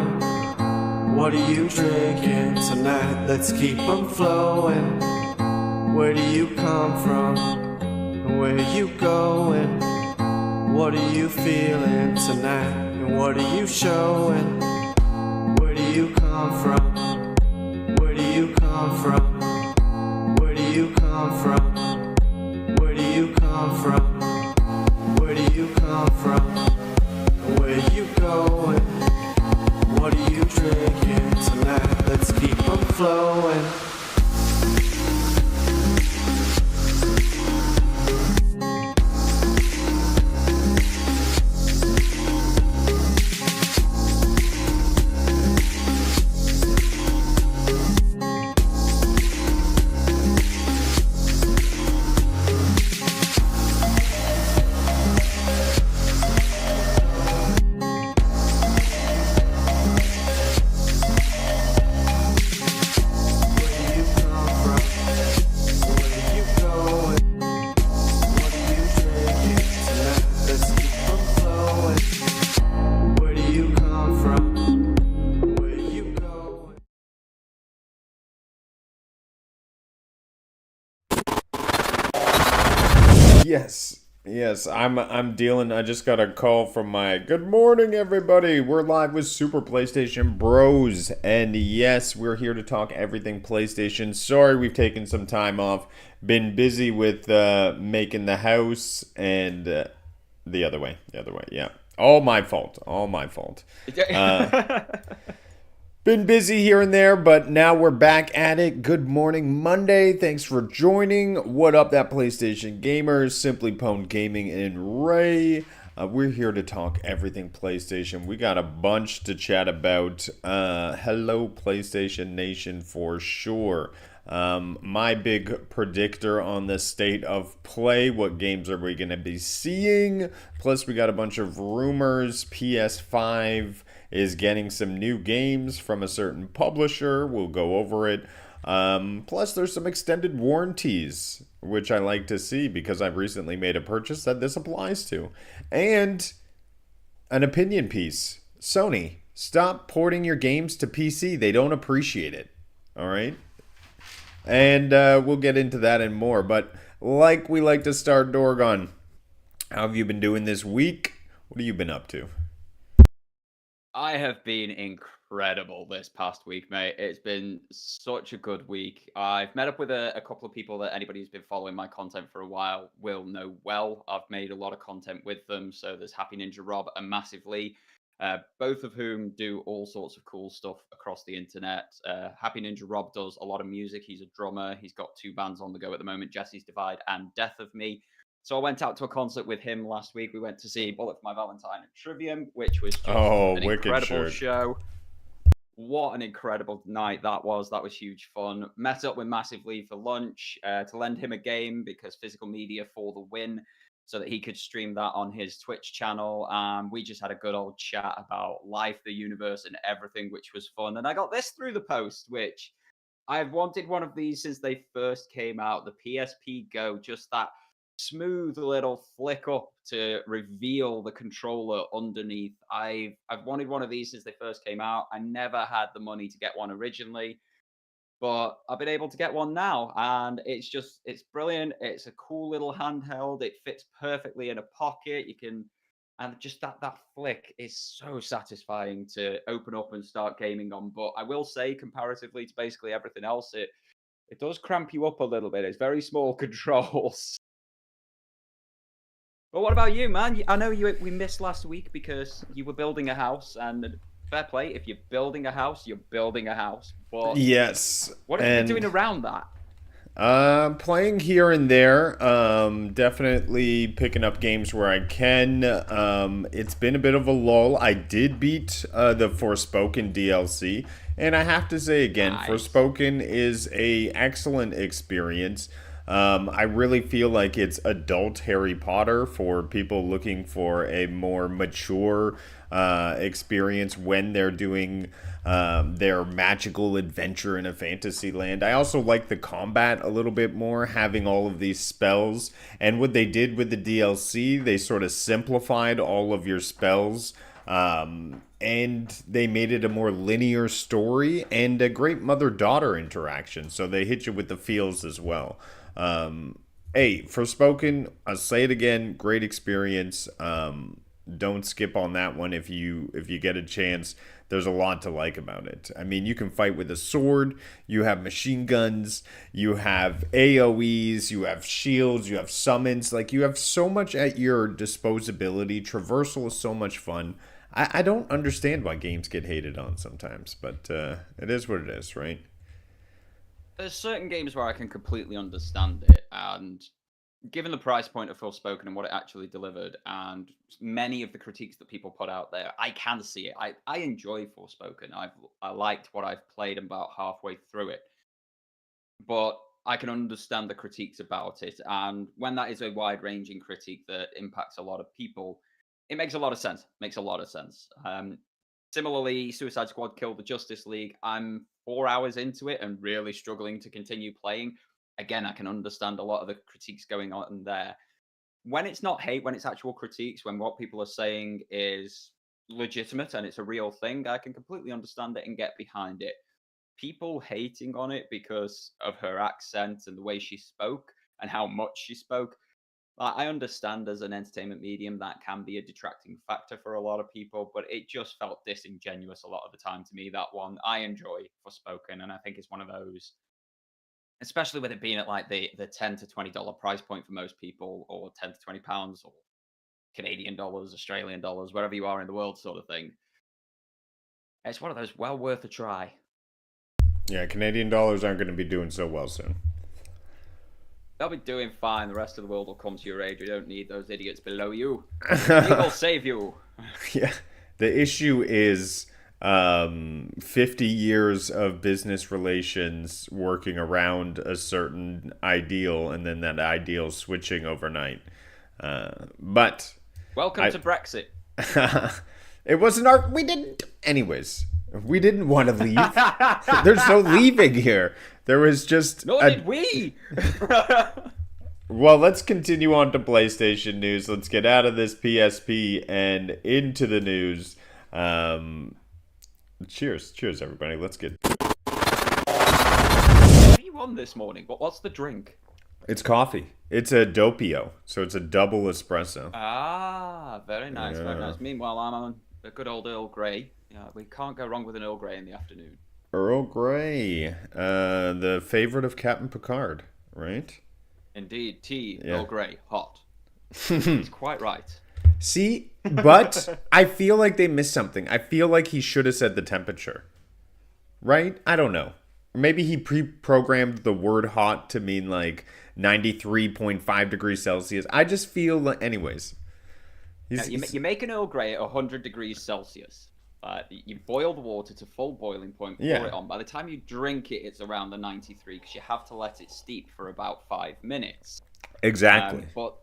going? What are you drinking tonight? Let's keep 'em flowing. Where do you come from? Where are you going? What are you feeling tonight? And what are you showing? Where do you come from? Where do you come from? Where do you come from? Where do you come from? Where do you come from? Where are you going? What are you drinking tonight? Let's keep 'em flowing. Yes, I'm dealing. I just got a call from my good morning, everybody. We're live with Super PlayStation Bros, and yes, we're here to talk everything PlayStation. Sorry, we've taken some time off. Been busy with making the house and the other way. Yeah, all my fault. Been busy here and there, but now we're back at it. Good morning, Monday. Thanks for joining. What up, that PlayStation gamers? Simply Pwned Gaming and Ray. We're here to talk everything PlayStation. We got a bunch to chat about. Hello, PlayStation Nation, for sure. My big predictor on the state of play. What games are we going to be seeing? Plus, we got a bunch of rumors. PS5 is getting some new games from a certain publisher. We'll go over it. Plus, there's some extended warranties, which I like to see because I've recently made a purchase that this applies to. And an opinion piece. Sony, stop porting your games to PC. They don't appreciate it. All right? And we'll get into that and more. But like we like to start, Dorgon, how have you been doing this week? What have you been up to? I have been incredible this past week, mate. It's been such a good week. I've met up with a couple of people that anybody who's been following my content for a while will know well. I've made a lot of content with them. So there's Happy Ninja Rob and Massive Lee, both of whom do all sorts of cool stuff across the internet. Happy Ninja Rob does a lot of music. He's a drummer. He's got 2 bands on the go at the moment, Jesse's Divide and Death of Me. So I went out to a concert with him last week. We went to see Bullet for My Valentine and Trivium, which was just an incredible show. What an incredible night that was. That was huge fun. Met up with Massive Lee for lunch to lend him a game because physical media for the win so that he could stream that on his Twitch channel. We just had a good old chat about life, the universe, and everything, which was fun. And I got this through the post, which I've wanted one of these since they first came out, the PSP Go, just that smooth little flick up to reveal the controller underneath. I've wanted one of these since they first came out. I never had the money to get one originally, but I've been able to get one now, and it's brilliant. It's a cool little handheld. It fits perfectly in a pocket. And just that flick is so satisfying to open up and start gaming on. But I will say, comparatively to basically everything else, it does cramp you up a little bit. It's very small controls. But what about you, man? I know we missed last week because you were building a house, and fair play. If you're building a house, you're building a house. But yes, what have you been doing around that? Playing here and there. Definitely picking up games where I can. It's been a bit of a lull. I did beat the Forspoken DLC, and I have to say again, nice. Forspoken is a excellent experience. I really feel like it's adult Harry Potter for people looking for a more mature experience when they're doing their magical adventure in a fantasy land. I also like the combat a little bit more, having all of these spells. And what they did with the DLC, they sort of simplified all of your spells And they made it a more linear story and a great mother-daughter interaction. So they hit you with the feels as well. Hey, Forspoken, I'll say it again, great experience. Don't skip on that one if you get a chance. There's a lot to like about it. I mean, you can fight with a sword, you have machine guns, you have AoEs, you have shields, you have summons. Like, you have so much at your disposability. Traversal is so much fun. I don't understand why games get hated on sometimes, but it is what it is, right? There's certain games where I can completely understand it, and given the price point of Forspoken and what it actually delivered, and many of the critiques that people put out there, I can see it. I enjoy Forspoken. I liked what I've played about halfway through it, but I can understand the critiques about it. And when that is a wide-ranging critique that impacts a lot of people, it makes a lot of sense. Makes a lot of sense. Similarly, Suicide Squad killed the Justice League. I'm 4 hours into it and really struggling to continue playing. Again, I can understand a lot of the critiques going on there. When it's not hate, when it's actual critiques, when what people are saying is legitimate and it's a real thing, I can completely understand it and get behind it. People hating on it because of her accent and the way she spoke and how much she spoke, I understand as an entertainment medium that can be a detracting factor for a lot of people, but it just felt disingenuous a lot of the time to me. That one I enjoy Forspoken, and I think it's one of those, especially with it being at like the $10 to $20 price point for most people, or £10 to £20, or Canadian dollars, Australian dollars, wherever you are in the world, sort of thing. It's one of those well worth a try. Yeah, Canadian dollars aren't going to be doing so well soon. They'll be doing fine. The rest of the world will come to your aid. You don't need those idiots below you. We will save you. Yeah. The issue is 50 years of business relations working around a certain ideal and then that ideal switching overnight. But Welcome to Brexit. it wasn't our. We didn't. Anyways, we didn't want to leave. There's no leaving here. There was just. Nor did we. Well, let's continue on to PlayStation news. Let's get out of this PSP and into the news. Cheers, everybody. Let's get. What are you on this morning? What's the drink? It's coffee. It's a doppio, so it's a double espresso. Ah, very nice, very nice. Meanwhile, I'm on a good old Earl Grey. Yeah, we can't go wrong with an Earl Grey in the afternoon. Earl Grey, the favorite of Captain Picard, right? Indeed, tea, Yeah. Earl Grey, hot. He's quite right. See, but I feel like they missed something. I feel like he should have said the temperature, right? I don't know. Maybe he pre-programmed the word hot to mean like 93.5 degrees Celsius. I just feel like, anyways. You make an Earl Grey at 100 degrees Celsius. You boil the water to full boiling point, pour Yeah. it on. By the time you drink it, it's around the 93 because you have to let it steep for about 5 minutes. Exactly. But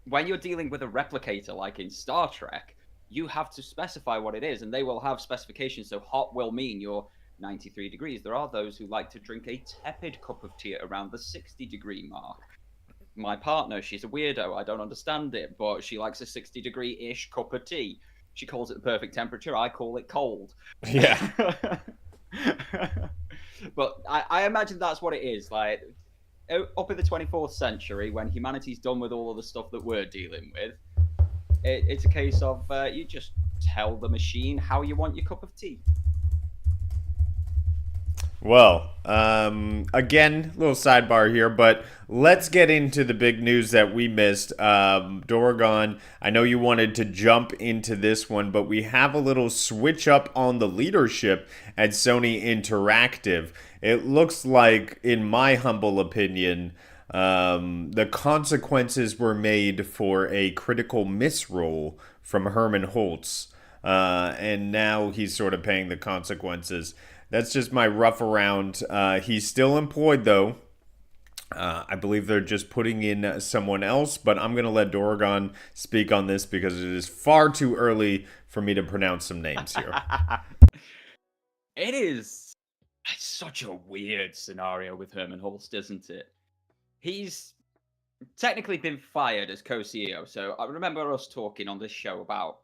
when you're dealing with a replicator like in Star Trek, you have to specify what it is, and they will have specifications. So hot will mean you're 93 degrees. There are those who like to drink a tepid cup of tea at around the 60-degree mark. My partner, she's a weirdo. I don't understand it, but she likes a 60-degree-ish cup of tea. She calls it the perfect temperature. I call it cold. Yeah. But I imagine that's what it is. Like, up in the 24th century, when humanity's done with all of the stuff that we're dealing with, it's a case of you just tell the machine how you want your cup of tea. Well, again, little sidebar here, but let's get into the big news that we missed. Dorgon, I know you wanted to jump into this one, but we have a little switch up on the leadership at Sony Interactive. It looks like, in my humble opinion, the consequences were made for a critical misroll from Herman Holtz, and now he's sort of paying the consequences. That's just my rough around. He's still employed, though. I believe they're just putting in someone else, but I'm going to let Dorgon speak on this because it is far too early for me to pronounce some names here. It's such a weird scenario with Herman Holst, isn't it? He's technically been fired as co-CEO, so I remember us talking on this show about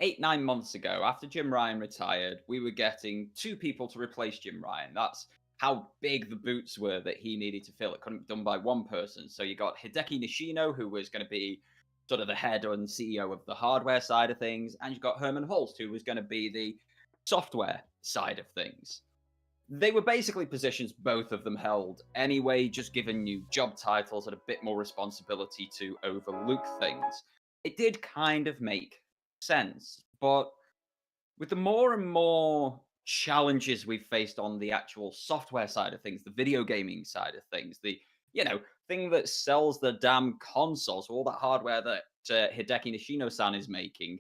8-9 months ago, after Jim Ryan retired, we were getting 2 people to replace Jim Ryan. That's how big the boots were that he needed to fill. It couldn't be done by one person. So you got Hideki Nishino, who was going to be sort of the head and CEO of the hardware side of things, and you got Herman Holst, who was going to be the software side of things. They were basically positions both of them held anyway, just giving you job titles and a bit more responsibility to overlook things. It did kind of make sense, but with the more and more challenges we've faced on the actual software side of things, the video gaming side of things, the thing that sells the damn console, so all that hardware that Hideki Nishino-san is making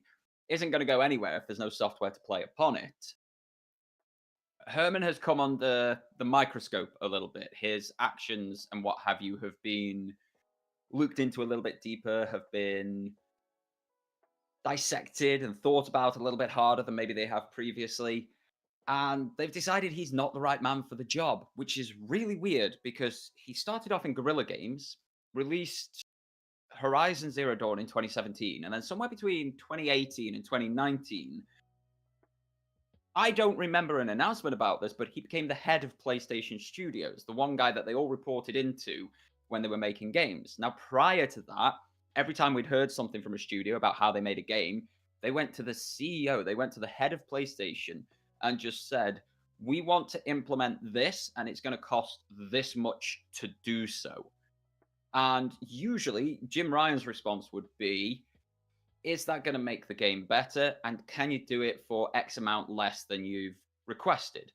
isn't going to go anywhere if there's no software to play upon it. Herman has come under the microscope a little bit. His actions and what have you have been looked into a little bit deeper, have been dissected and thought about a little bit harder than maybe they have previously. And they've decided he's not the right man for the job, which is really weird because he started off in Guerrilla Games, released Horizon Zero Dawn in 2017, and then somewhere between 2018 and 2019, I don't remember an announcement about this, but he became the head of PlayStation Studios, the one guy that they all reported into when they were making games. Now, prior to that, every time we'd heard something from a studio about how they made a game, they went to the CEO, they went to the head of PlayStation and just said, we want to implement this and it's going to cost this much to do so. And usually Jim Ryan's response would be, is that going to make the game better? And can you do it for X amount less than you've requested?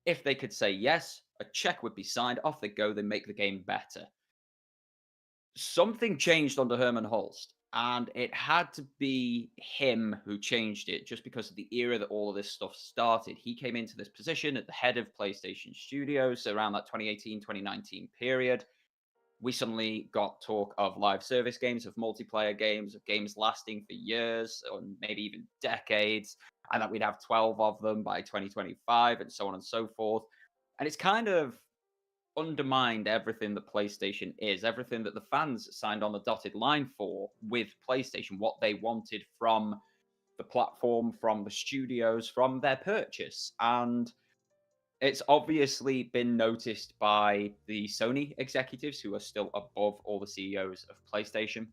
If they could say yes, a check would be signed, off they go, they make the game better. Something changed under Herman Holst, and it had to be him who changed it just because of the era that all of this stuff started. He came into this position at the head of PlayStation Studios around that 2018-2019 period. We suddenly got talk of live service games, of multiplayer games, of games lasting for years or maybe even decades, and that we'd have 12 of them by 2025 and so on and so forth. And it's kind of undermined everything that PlayStation is, everything that the fans signed on the dotted line for with PlayStation, what they wanted from the platform, from the studios, from their purchase. And it's obviously been noticed by the Sony executives who are still above all the CEOs of PlayStation.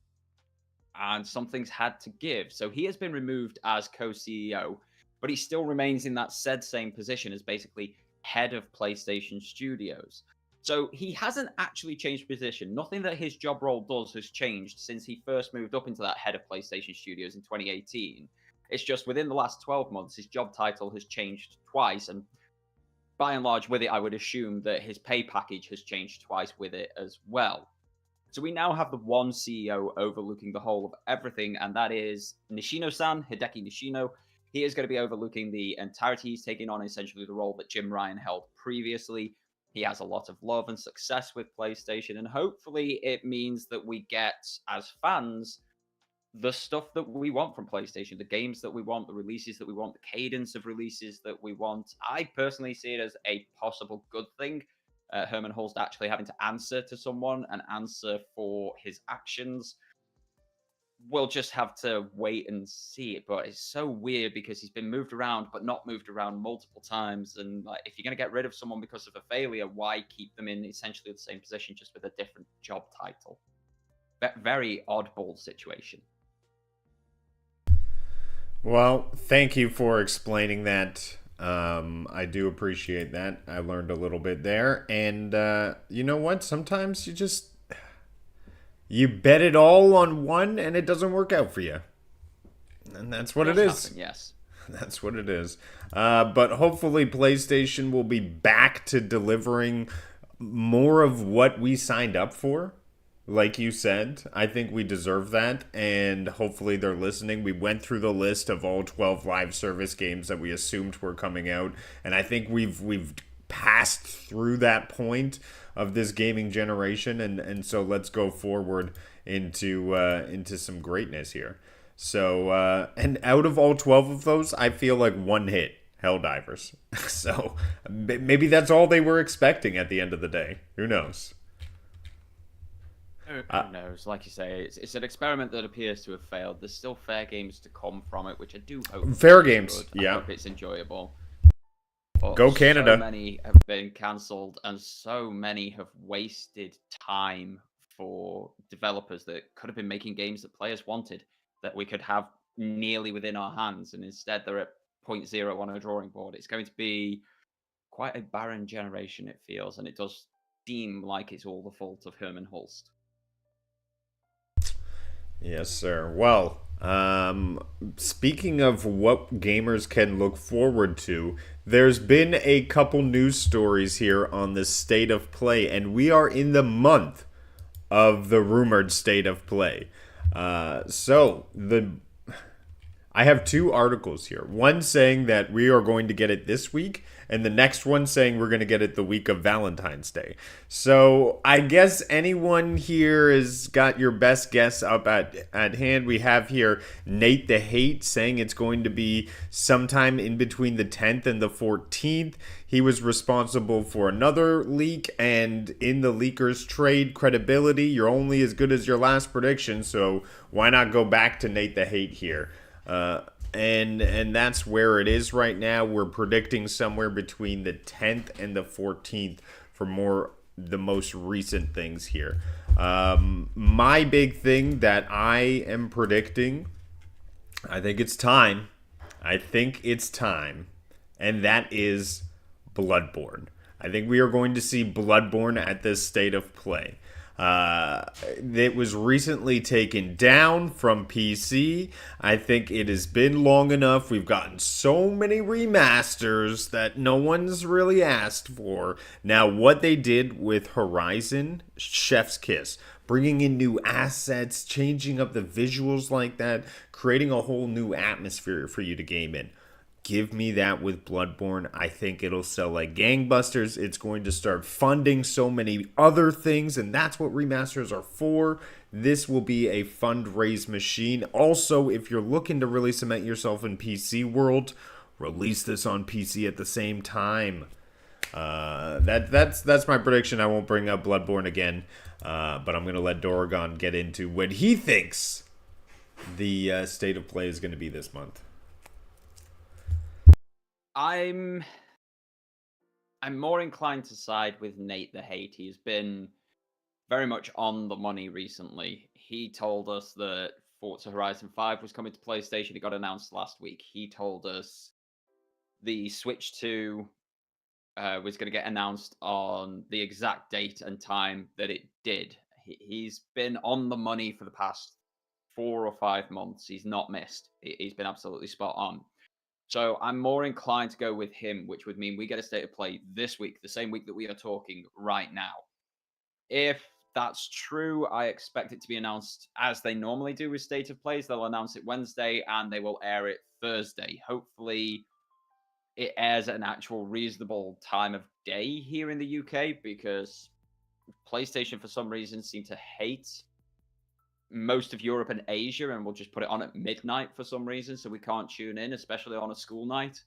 And something's had to give. So he has been removed as co-CEO, but he still remains in that said same position as basically head of PlayStation Studios. So he hasn't actually changed position. Nothing that his job role does has changed since he first moved up into that head of PlayStation Studios in 2018. It's just within the last 12 months, his job title has changed twice. And by and large, with it, I would assume that his pay package has changed twice with it as well. So we now have the one CEO overlooking the whole of everything, and that is Nishino-san, Hideki Nishino. He is going to be overlooking the entirety. He's taking on essentially the role that Jim Ryan held previously. He has a lot of love and success with PlayStation, and hopefully it means that we get, as fans, the stuff that we want from PlayStation, the games that we want, the releases that we want, the cadence of releases that we want. I personally see it as a possible good thing. Herman Holst actually having to answer to someone and answer for his actions. We'll just have to wait and see it, but it's so weird because he's been moved around, but not moved around multiple times. And like, if you're going to get rid of someone because of a failure, why keep them in essentially the same position, just with a different job title? Very oddball situation. Well, thank you for explaining that. I do appreciate that. I learned a little bit there. And you know what? Sometimes you bet it all on one and it doesn't work out for you. And that's what it is. Happen, yes. That's what it is. But hopefully PlayStation will be back to delivering more of what we signed up for. Like you said, I think we deserve that, and hopefully they're listening. We went through the list of all 12 live service games that we assumed were coming out, and I think we've passed through that point of this gaming generation, and so let's go forward into some greatness here. So, and out of all 12 of those, I feel like one hit Helldivers. So maybe that's all they were expecting at the end of the day. Who knows? Who knows? Like you say, it's an experiment that appears to have failed. There's still fair games to come from it, which I do hope Fair is games, good. I yeah. hope it's enjoyable. But Go so Canada. many have been cancelled, and so many have wasted time for developers that could have been making games that players wanted, that we could have nearly within our hands, and instead they're at point zero on a drawing board. It's going to be quite a barren generation, it feels, and it does seem like it's all the fault of Herman Hulst. Yes, sir. Well, speaking of what gamers can look forward to, there's been a couple news stories here on the state of play, and we are in the month of the rumored state of play. I have two articles here. One saying that we are going to get it this week, and the next one saying we're going to get it the week of Valentine's Day. So I guess anyone here has got your best guess up at hand. We have here Nate the Hate saying it's going to be sometime in between the 10th and the 14th. He was responsible for another leak, and in the leaker's trade credibility, you're only as good as your last prediction, so why not go back to Nate the Hate here? And that's where it is right now. We're predicting somewhere between the 10th and the 14th for the most recent things here. My big thing that I am predicting, I think it's time. And that is Bloodborne. I think we are going to see Bloodborne at this state of play. It was recently taken down from PC. I think it has been long enough. We've gotten so many remasters that no one's really asked for. Now, what they did with Horizon, chef's kiss. Bringing in new assets, changing up the visuals like that, creating a whole new atmosphere for you to game in. Give me that with Bloodborne. I think it'll sell like gangbusters. It's going to start funding so many other things, and that's what remasters are for. This will be a fundraise machine. Also, if you're looking to really cement yourself in PC world, release this on PC at the same time. That's my prediction. I won't bring up Bloodborne again, but I'm going to let Doragon get into what he thinks the state of play is going to be this month. I'm more inclined to side with Nate the Hate. He's been very much on the money recently. He told us that Forza Horizon 5 was coming to PlayStation. It got announced last week. He told us the Switch 2 was going to get announced on the exact date and time that it did. He's been on the money for the past 4 or 5 months. He's not missed. He's been absolutely spot on. So I'm more inclined to go with him, which would mean we get a state of play this week, the same week that we are talking right now. If that's true, I expect it to be announced as they normally do with state of plays. They'll announce it Wednesday and they will air it Thursday. Hopefully it airs at an actual reasonable time of day here in the UK, because PlayStation for some reason seem to hate most of Europe and Asia, and we'll just put it on at midnight for some reason, so we can't tune in, especially on a school night.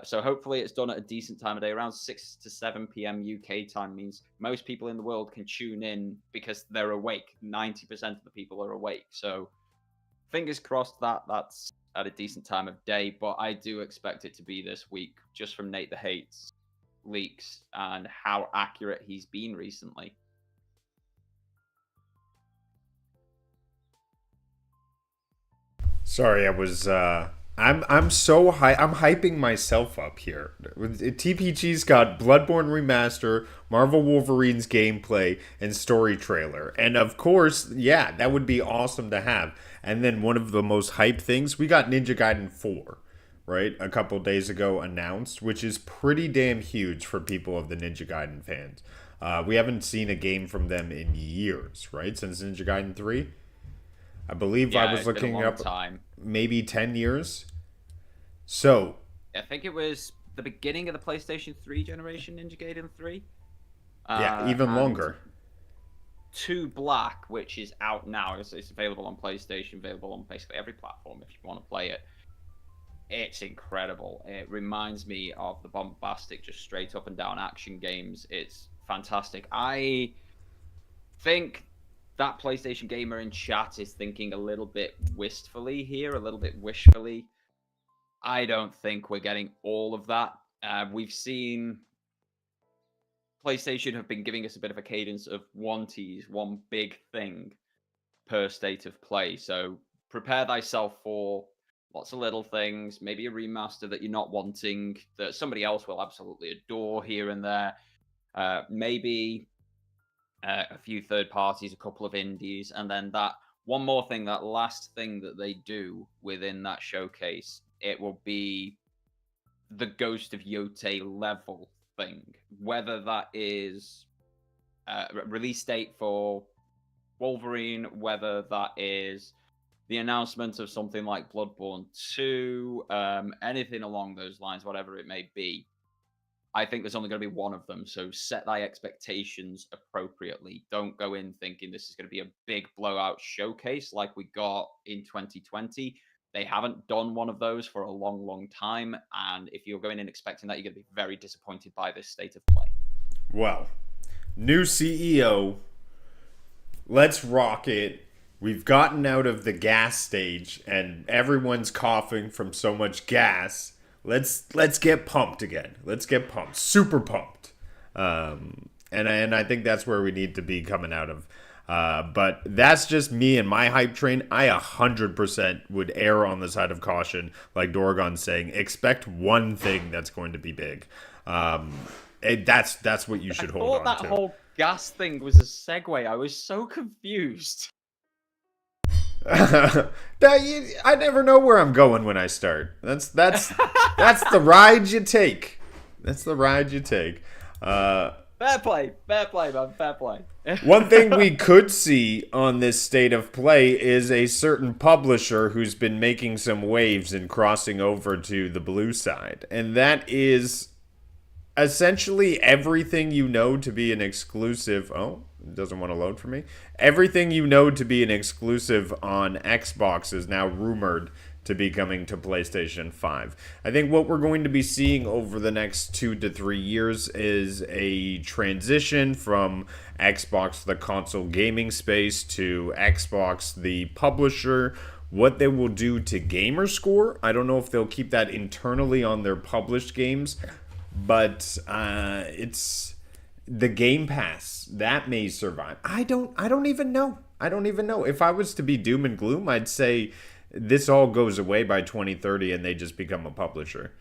So hopefully it's done at a decent time of day. Around 6 to 7 p.m. UK time means most people in the world can tune in because they're awake. 90% of the people are awake. So fingers crossed that that's at a decent time of day, but I do expect it to be this week, just from Nate the Hate's leaks and how accurate he's been recently. Sorry, I was I'm so high. I'm hyping myself up here. TPG's got Bloodborne Remaster, Marvel Wolverine's gameplay, and story trailer. And of course, yeah, that would be awesome to have. And then one of the most hype things, we got Ninja Gaiden 4, right? A couple days ago announced, which is pretty damn huge for people of the Ninja Gaiden fans. We haven't seen a game from them in years, right? Since Ninja Gaiden 3. I believe I was looking up maybe 10 years. So, I think it was the beginning of the PlayStation 3 generation, Ninja Gaiden 3. Yeah, even longer. 2 Black, which is out now. It's available on PlayStation, available on basically every platform if you want to play it. It's incredible. It reminds me of the bombastic, just straight up and down action games. It's fantastic. I think that PlayStation gamer in chat is thinking a little bit wistfully here, a little bit wishfully. I don't think we're getting all of that. We've seen PlayStation have been giving us a bit of a cadence of one tease, one big thing per state of play. So prepare thyself for lots of little things, maybe a remaster that you're not wanting, that somebody else will absolutely adore here and there. Maybe a few third parties, a couple of indies, and then that one more thing, that last thing that they do within that showcase, it will be the Ghost of Yote level thing. Whether that is release date for Wolverine, whether that is the announcement of something like Bloodborne 2, anything along those lines, whatever it may be. I think there's only going to be one of them, so set thy expectations appropriately. Don't go in thinking this is going to be a big blowout showcase like we got in 2020. They haven't done one of those for a long, long time, and if you're going in expecting that, you're going to be very disappointed by this state of play. Well, new CEO. Let's rock it. We've gotten out of the gas stage, and everyone's coughing from so much gas. Let's get pumped again. Let's get pumped, super pumped, and I think that's where we need to be coming out of. But that's just me and my hype train. I 100% would err on the side of caution, like Dorgon's saying. Expect one thing that's going to be big. That's what you should hold on to. I thought that whole gas thing was a segue. I was so confused. I never know where I'm going when I start. That's the ride you take. That's the ride you take. Fair play, man, fair play. One thing we could see on this state of play is a certain publisher who's been making some waves and crossing over to the blue side, and that is essentially everything you know to be an exclusive. Oh, it doesn't want to load for me. Everything you know to be an exclusive on Xbox is now rumored to be coming to PlayStation 5. I think what we're going to be seeing over the next 2 to 3 years is a transition from Xbox, the console gaming space, to Xbox, the publisher. What they will do to gamer score, I don't know if they'll keep that internally on their published games, but it's the Game Pass that may survive. I don't even know. If I was to be doom and gloom, I'd say this all goes away by 2030 and they just become a publisher.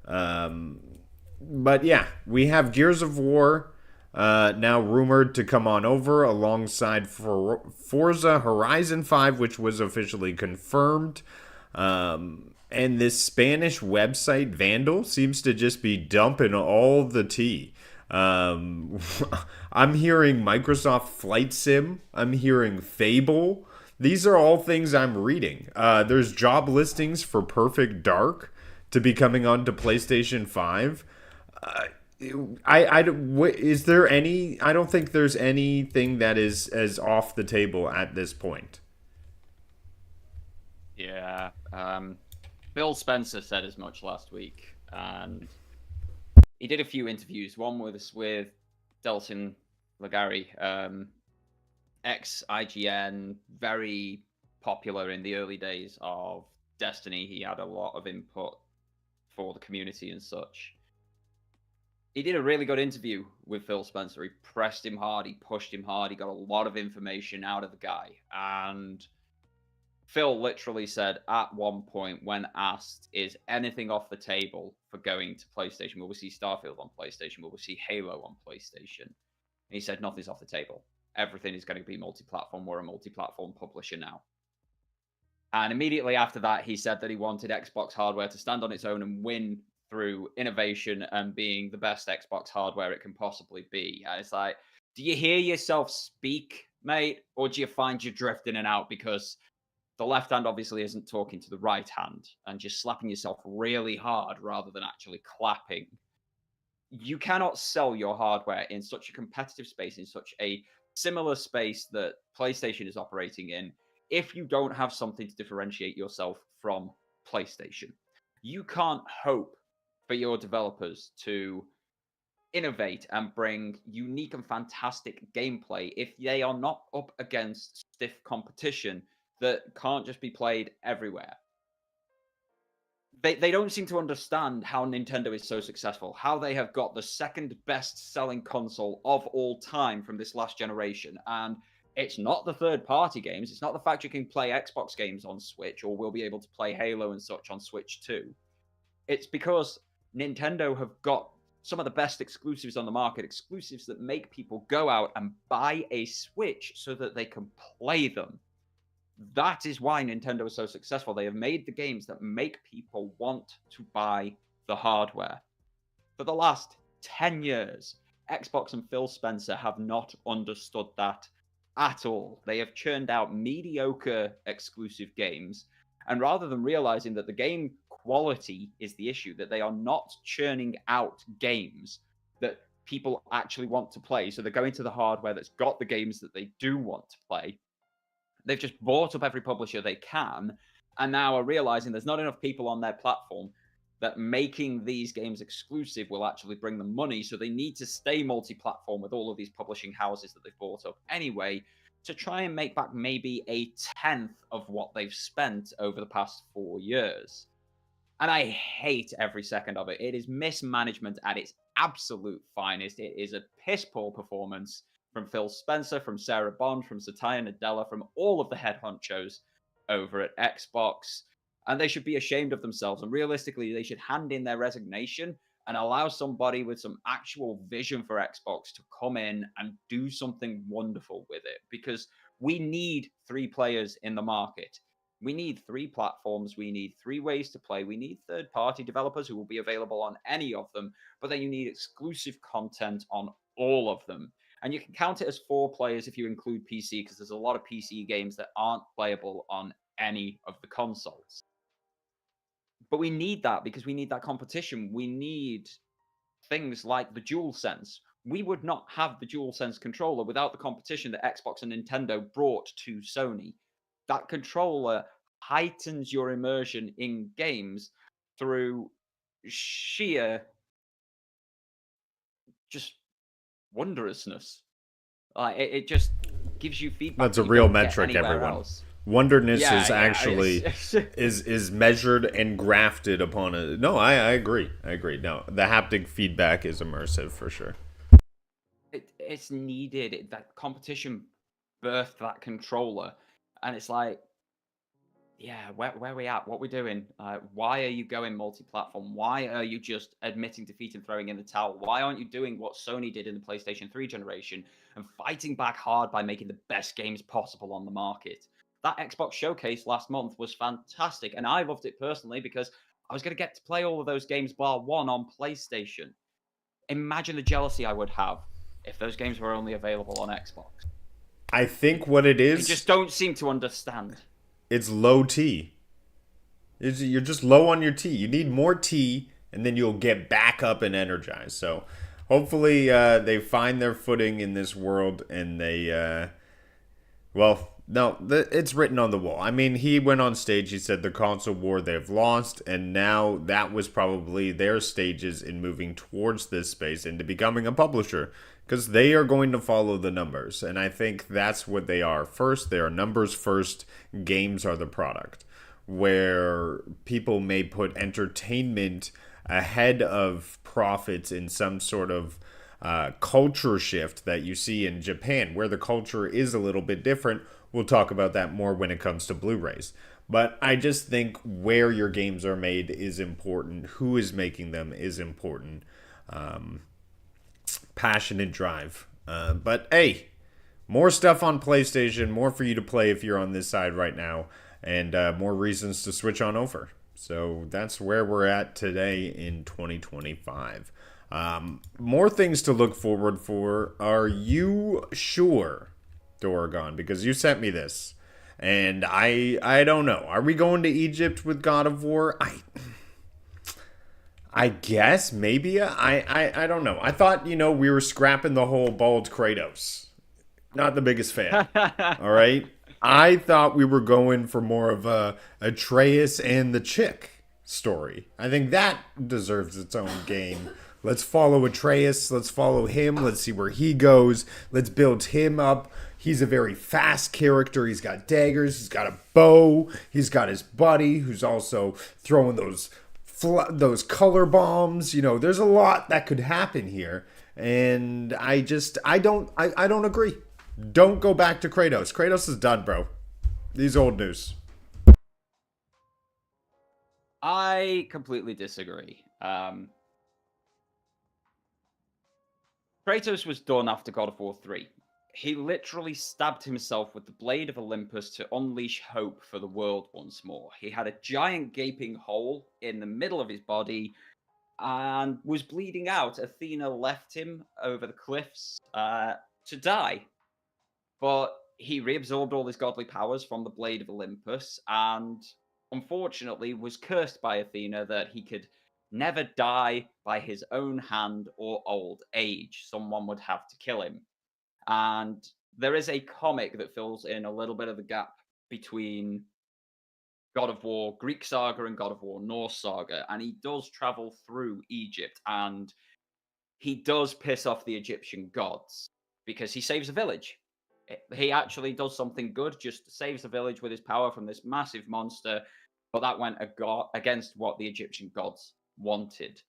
But yeah, we have Gears of War now rumored to come on over alongside Forza Horizon 5, which was officially confirmed. And this Spanish website, Vandal, seems to just be dumping all the tea. I'm hearing Microsoft Flight Sim. I'm hearing Fable. These are all things I'm reading. There's job listings for Perfect Dark to be coming onto PlayStation 5. Is there any? I don't think there's anything that is as off the table at this point. Yeah. Phil Spencer said as much last week, and he did a few interviews. One was with Delton Legary, ex-IGN, very popular in the early days of Destiny. He had a lot of input for the community and such. He did a really good interview with Phil Spencer. He pressed him hard, he pushed him hard, he got a lot of information out of the guy. And Phil literally said at one point when asked, is anything off the table for going to PlayStation? Will we see Starfield on PlayStation? Will we see Halo on PlayStation? And he said nothing's off the table. Everything is going to be multi-platform. We're a multi-platform publisher now. And immediately after that, he said that he wanted Xbox hardware to stand on its own and win through innovation and being the best Xbox hardware it can possibly be. And it's like, do you hear yourself speak, mate? Or do you find you're drifting in and out because the left hand obviously isn't talking to the right hand and just slapping yourself really hard rather than actually clapping? You cannot sell your hardware in such a competitive space, in such a similar space that PlayStation is operating in, if you don't have something to differentiate yourself from PlayStation. You can't hope for your developers to innovate and bring unique and fantastic gameplay if they are not up against stiff competition that can't just be played everywhere. They don't seem to understand how Nintendo is so successful, how they have got the second best selling console of all time from this last generation. And it's not the third party games. It's not the fact you can play Xbox games on Switch or will be able to play Halo and such on Switch too. It's because Nintendo have got some of the best exclusives on the market, exclusives that make people go out and buy a Switch so that they can play them. That is why Nintendo is so successful. They have made the games that make people want to buy the hardware. For the last 10 years, Xbox and Phil Spencer have not understood that at all. They have churned out mediocre exclusive games, and rather than realizing that the game quality is the issue, that they are not churning out games that people actually want to play, so they're going to the hardware that's got the games that they do want to play. They've just bought up every publisher they can, and now are realizing there's not enough people on their platform that making these games exclusive will actually bring them money, so they need to stay multi-platform with all of these publishing houses that they've bought up anyway, to try and make back maybe a tenth of what they've spent over the past 4 years. And I hate every second of it. It is mismanagement at its absolute finest. It is a piss-poor performance from Phil Spencer, from Sarah Bond, from Satya Nadella, from all of the head honchos over at Xbox. And they should be ashamed of themselves. And realistically, they should hand in their resignation and allow somebody with some actual vision for Xbox to come in and do something wonderful with it. Because we need 3 players in the market. We need 3 platforms. We need 3 ways to play. We need third-party developers who will be available on any of them. But then you need exclusive content on all of them. And you can count it as 4 players if you include PC, because there's a lot of PC games that aren't playable on any of the consoles. But we need that because we need that competition. We need things like the DualSense. We would not have the DualSense controller without the competition that Xbox and Nintendo brought to Sony. That controller heightens your immersion in games through sheer just wondrousness. It just gives you feedback. That's a real metric, everyone. Else. Wonderness is actually is measured and grafted upon a. No, I agree. No, the haptic feedback is immersive for sure. It's needed. That competition birthed that controller, and it's like, yeah, where are we at? What we doing? Why are you going multi-platform? Why are you just admitting defeat and throwing in the towel? Why aren't you doing what Sony did in the PlayStation 3 generation and fighting back hard by making the best games possible on the market? That Xbox showcase last month was fantastic, and I loved it personally because I was going to get to play all of those games bar one on PlayStation. Imagine the jealousy I would have if those games were only available on Xbox. I think what it is... You just don't seem to understand. It's low T. You're just low on your T. You need more T, and then you'll get back up and energized. So hopefully they find their footing in this world, and they... it's written on the wall. I mean, he went on stage, he said the console war they've lost, and now that was probably their stages in moving towards this space into becoming a publisher, because they are going to follow the numbers, and I think that's what they are. First, they are numbers first, games are the product, where people may put entertainment ahead of profits in some sort of culture shift that you see in Japan, where the culture is a little bit different. We'll talk about that more when it comes to Blu-rays. But I just think where your games are made is important. Who is making them is important. Passion and drive. But hey, more stuff on PlayStation, more for you to play if you're on this side right now, and more reasons to switch on over. So that's where we're at today in 2025. More things to look forward for. Are you sure, Doragon? Because you sent me this, and I don't know. Are we going to Egypt with God of War? I guess maybe. I don't know. I thought we were scrapping the whole bald Kratos. Not the biggest fan. All right. I thought we were going for more of a Atreus and the chick story. I think that deserves its own game Let's follow Atreus. Let's follow him. Let's see where he goes. Let's build him up. He's a very fast character. He's got daggers. He's got a bow. He's got his buddy who's also throwing those color bombs. You know, there's a lot that could happen here. And I don't agree. Don't go back to Kratos. Kratos is done, bro. He's old news. I completely disagree. Kratos was done after God of War 3. He literally stabbed himself with the blade of Olympus to unleash hope for the world once more. He had a giant gaping hole in the middle of his body and was bleeding out. Athena left him over the cliffs to die. But he reabsorbed all his godly powers from the blade of Olympus and unfortunately was cursed by Athena that he could never die by his own hand or old age. Someone would have to kill him. And there is a comic that fills in a little bit of the gap between God of War Greek saga and God of War Norse saga. And he does travel through Egypt and he does piss off the Egyptian gods because he saves a village. He actually does something good, just saves the village with his power from this massive monster. But that went against what the Egyptian gods wanted.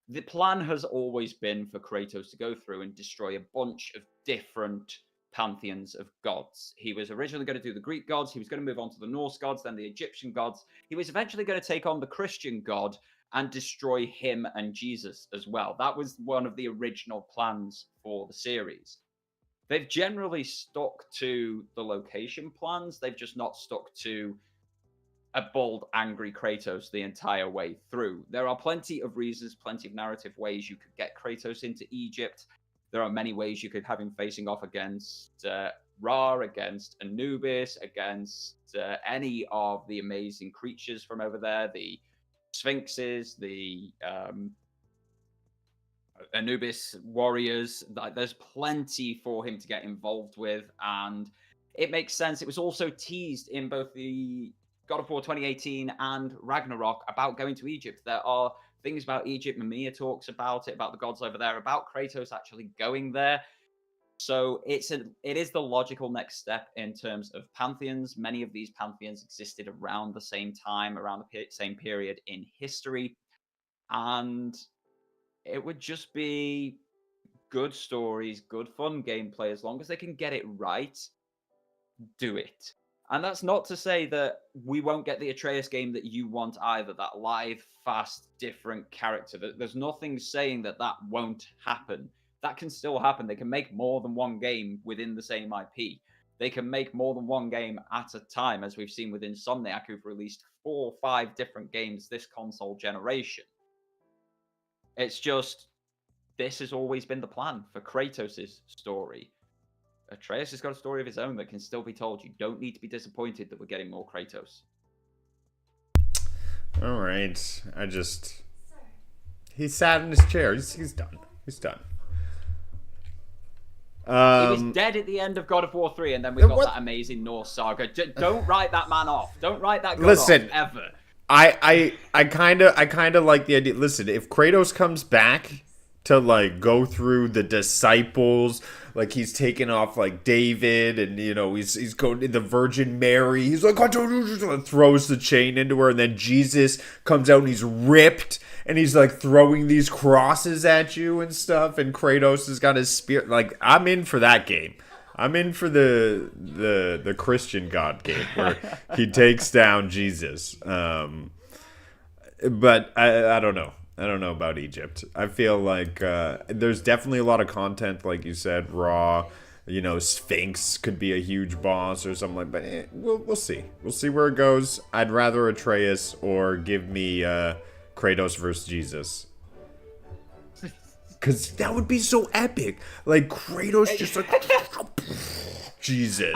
The plan has always been for Kratos to go through and destroy a bunch of different pantheons of gods. He was originally going to do the Greek gods, he was going to move on to the Norse gods, then the Egyptian gods. He was eventually going to take on the Christian god and destroy him and Jesus as well. That was one of the original plans for the series. They've generally stuck to the location plans, they've just not stuck to a bold, angry Kratos the entire way through. There are plenty of reasons, plenty of narrative ways you could get Kratos into Egypt. There are many ways you could have him facing off against Ra, against Anubis, against any of the amazing creatures from over there, the Sphinxes, the Anubis warriors. There's plenty for him to get involved with, and it makes sense. It was also teased in both the God of War 2018 and Ragnarok about going to Egypt. There are things about Egypt. Mamiya talks about it, about the gods over there, about Kratos actually going there. So it is the logical next step in terms of pantheons. Many of these pantheons existed around the same time, around the same period in history. And it would just be good stories, good fun gameplay. As long as they can get it right, do it. And that's not to say that we won't get the Atreus game that you want either, that live, fast, different character. There's nothing saying that that won't happen. That can still happen. They can make more than one game within the same IP. They can make more than one game at a time, as we've seen with Insomniac, who've released 4 or 5 different games this console generation. It's just, this has always been the plan for Kratos' story. Atreus has got a story of his own that can still be told. You don't need to be disappointed that we're getting more Kratos. All right. He sat in his chair. He's done. He's done. He was dead at the end of God of War 3, and then we got that amazing Norse saga. Don't write that man off. Don't write that god off, ever. I kind of like the idea. Listen, if Kratos comes back to like go through the disciples, like he's taking off like David, and you know he's going to the Virgin Mary. He's like throws the chain into her, and then Jesus comes out and he's ripped, and he's like throwing these crosses at you and stuff. And Kratos has got his spear. Like, I'm in for that game. I'm in for the Christian God game where he takes down Jesus. But I don't know. I don't know about Egypt. I feel like there's definitely a lot of content, like you said, Raw. You know, Sphinx could be a huge boss or something like that. But we'll see. We'll see where it goes. I'd rather Atreus or give me Kratos versus Jesus. Because that would be so epic. Like, Kratos just like... Jesus.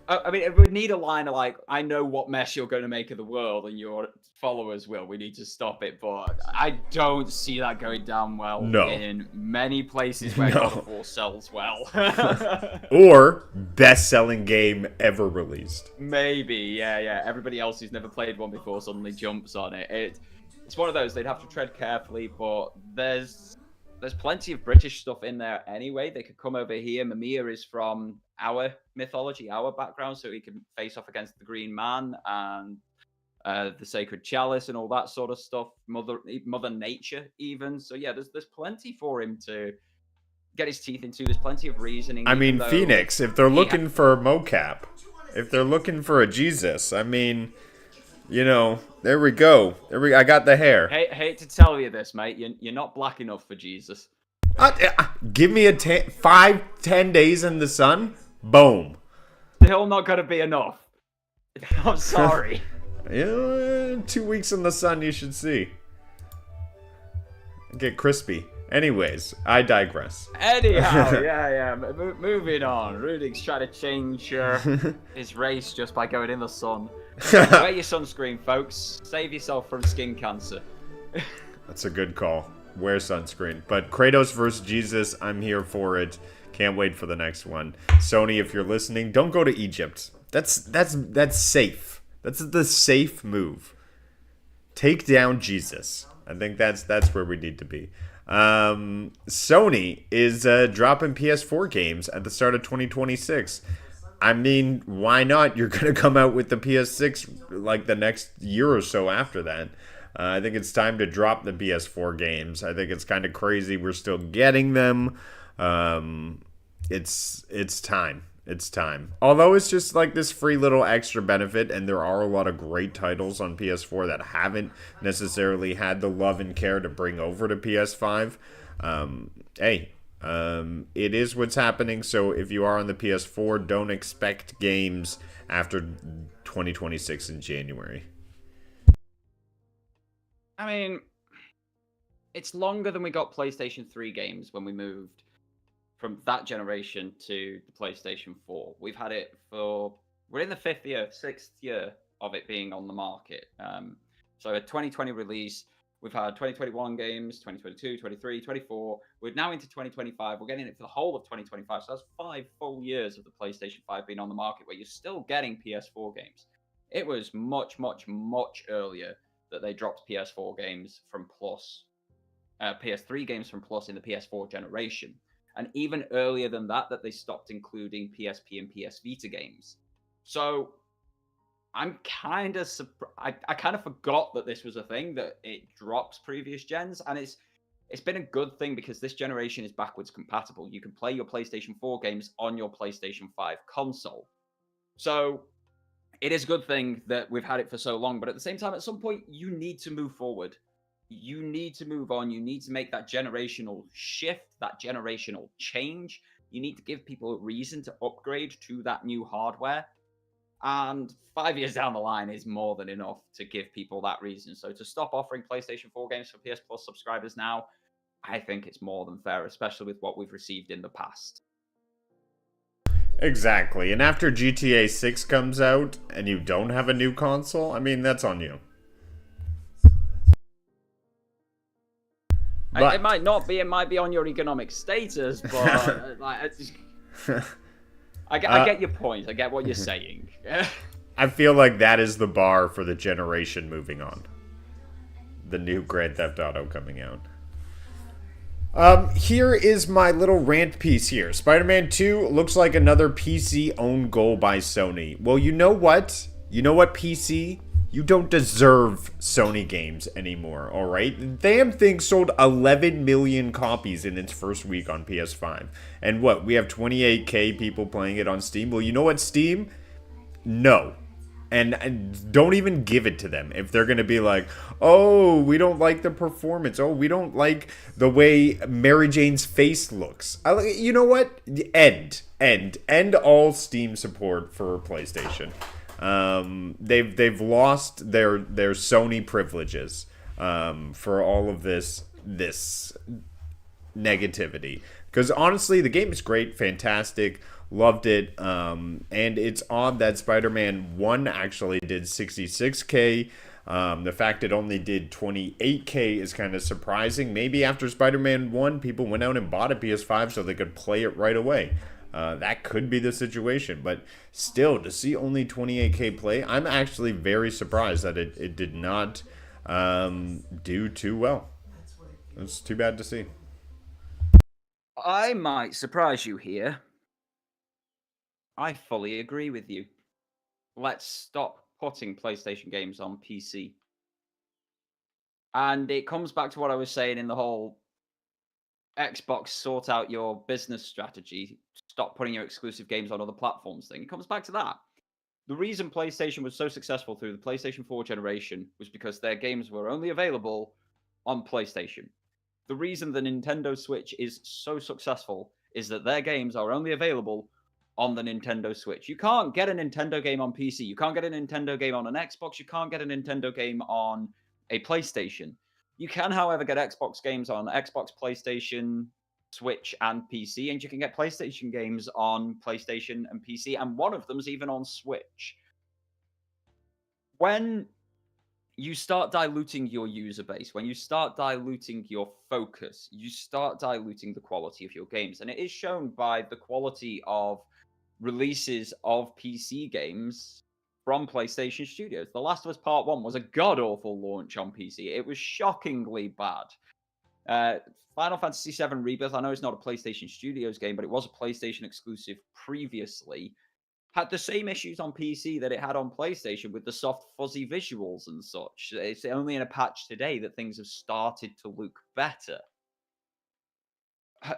I mean, it would need a line of like, I know what mess you're going to make of the world, and your followers will. We need to stop it. But I don't see that going down well in many places where God of War sells well. Or best-selling game ever released. Maybe, yeah. Everybody else who's never played one before suddenly jumps on it. it's one of those they'd have to tread carefully, but there's plenty of British stuff in there anyway. They could come over here. Mimir is from our mythology, our background, so he can face off against the Green Man and the Sacred Chalice and all that sort of stuff. Mother Nature, even. So yeah, there's plenty for him to get his teeth into. There's plenty of reasoning. I mean, Phoenix, if they're looking for a mocap, if they're looking for a Jesus, I mean, you know, there we go. I got the hair. Hate to tell you this, mate. You're not black enough for Jesus. Give me 5-10 days in the sun. Boom. Still not gonna be enough. I'm sorry. 2 weeks in the sun, you should see. Get crispy. Anyways, I digress. Anyhow, yeah. Moving on. Rudig's trying to change his race just by going in the sun. Wear your sunscreen, folks. Save yourself from skin cancer. That's a good call. Wear sunscreen. But Kratos versus Jesus, I'm here for it. Can't wait for the next one. Sony, if you're listening, don't go to Egypt. That's safe. That's the safe move. Take down Jesus. I think that's where we need to be. Sony is dropping PS4 games at the start of 2026. I mean, why not? You're going to come out with the PS6 like the next year or so after that. I think it's time to drop the PS4 games. I think it's kind of crazy we're still getting them. It's time. It's time. Although it's just like this free little extra benefit, and there are a lot of great titles on PS4 that haven't necessarily had the love and care to bring over to PS5. It is what's happening. So if you are on the PS4, don't expect games after 2026 in January. I mean, it's longer than we got PlayStation 3 games when we moved from that generation to the PlayStation 4. We've had it we're in the 6th year of it being on the market. So a 2020 release, we've had 2021 games, 2022, 23, 24. We're now into 2025. We're getting it for the whole of 2025. So that's 5 full years of the PlayStation 5 being on the market where you're still getting PS4 games. It was much, much, much earlier that they dropped PS4 games from Plus, PS3 games from Plus in the PS4 generation. And even earlier than that they stopped including PSP and PS Vita games. So I'm kind of I kind of forgot that this was a thing, that it drops previous gens, and it's been a good thing because this generation is backwards compatible. You can play your PlayStation 4 games on your PlayStation 5 console. So it is a good thing that we've had it for so long, but at the same time, at some point, you need to move forward. You need to move on. You need to make that generational shift, that generational change. You need to give people a reason to upgrade to that new hardware. And 5 years down the line is more than enough to give people that reason. So to stop offering PlayStation 4 games for PS Plus subscribers now, I think it's more than fair, especially with what we've received in the past. Exactly. And after GTA 6 comes out and you don't have a new console, I mean, that's on you. But it might not be. It might be on your economic status, but I get your point. I get what you're saying. I feel like that is the bar for the generation moving on. The new Grand Theft Auto coming out. Here is my little rant piece here. Spider-Man 2 looks like another PC own goal by Sony. Well, you know what? You know what, PC? You don't deserve Sony games anymore, alright? The damn thing sold 11 million copies in its first week on PS5. And what, we have 28k people playing it on Steam? Well, you know what, Steam? No. And don't even give it to them if they're going to be like, oh, we don't like the performance. Oh, we don't like the way Mary Jane's face looks. You know what? End all Steam support for PlayStation. They've lost their Sony privileges for all of this negativity. Because honestly, the game is great, fantastic, loved it, and it's odd that Spider-Man 1 actually did 66k. The fact it only did 28k is kind of surprising. Maybe after Spider-Man 1, people went out and bought a PS5 so they could play it right away. That could be the situation, but still, to see only 28k play, I'm actually very surprised that it did not do too well. It's too bad to see. I might surprise you here. I fully agree with you. Let's stop putting PlayStation games on PC. And it comes back to what I was saying in the whole Xbox sort out your business strategy, stop putting your exclusive games on other platforms thing. It comes back to that. The reason PlayStation was so successful through the PlayStation 4 generation was because their games were only available on PlayStation. The reason the Nintendo Switch is so successful is that their games are only available on the Nintendo Switch. You can't get a Nintendo game on PC. You can't get a Nintendo game on an Xbox. You can't get a Nintendo game on a PlayStation. You can, however, get Xbox games on Xbox, PlayStation, Switch, and PC, and you can get PlayStation games on PlayStation and PC, and one of them's even on Switch. When you start diluting your user base, when you start diluting your focus, you start diluting the quality of your games. And it is shown by the quality of releases of PC games from PlayStation Studios. The Last of Us Part 1 was a god-awful launch on PC. It was shockingly bad. Final Fantasy VII Rebirth, I know it's not a PlayStation Studios game, but it was a PlayStation exclusive previously, had the same issues on PC that it had on PlayStation with the soft, fuzzy visuals and such. It's only in a patch today that things have started to look better.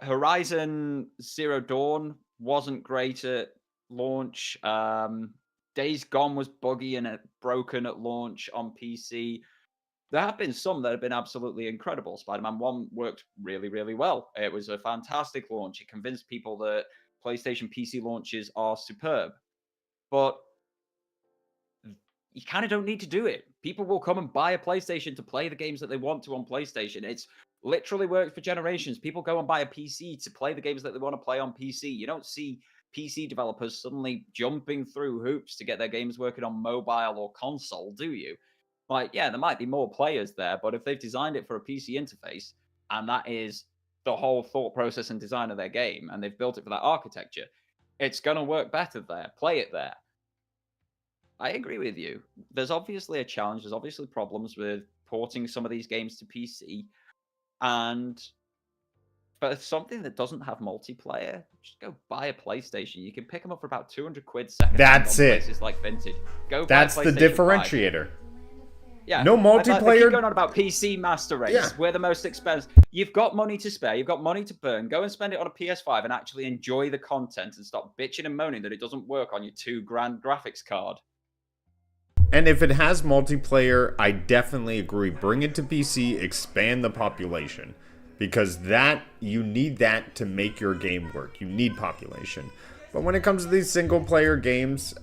Horizon Zero Dawn wasn't great at launch. Days Gone was buggy and broken at launch on PC. There have been some that have been absolutely incredible. Spider-Man 1 worked really, really well. It was a fantastic launch. It convinced people that PlayStation PC launches are superb. But you kind of don't need to do it. People will come and buy a PlayStation to play the games that they want to on PlayStation. It's literally worked for generations. People go and buy a PC to play the games that they want to play on PC. You don't see PC developers suddenly jumping through hoops to get their games working on mobile or console, do you? Like, yeah, there might be more players there, but if they've designed it for a PC interface, and that is the whole thought process and design of their game, and they've built it for that architecture, it's going to work better there. Play it there. I agree with you. There's obviously a challenge. There's obviously problems with porting some of these games to PC. And for something that doesn't have multiplayer, just go buy a PlayStation. You can pick them up for about 200 quid second hand on places like Vinted. Go That's buy the PlayStation 5. differentiator. Yeah, no multiplayer. Keep going on about PC Master Race. Yeah. We're the most expensive. You've got money to spare. You've got money to burn. Go and spend it on a PS5 and actually enjoy the content and stop bitching and moaning that it doesn't work on your $2,000 graphics card. And if it has multiplayer, I definitely agree. Bring it to PC, expand the population. Because you need that to make your game work. You need population. But when it comes to these single player games,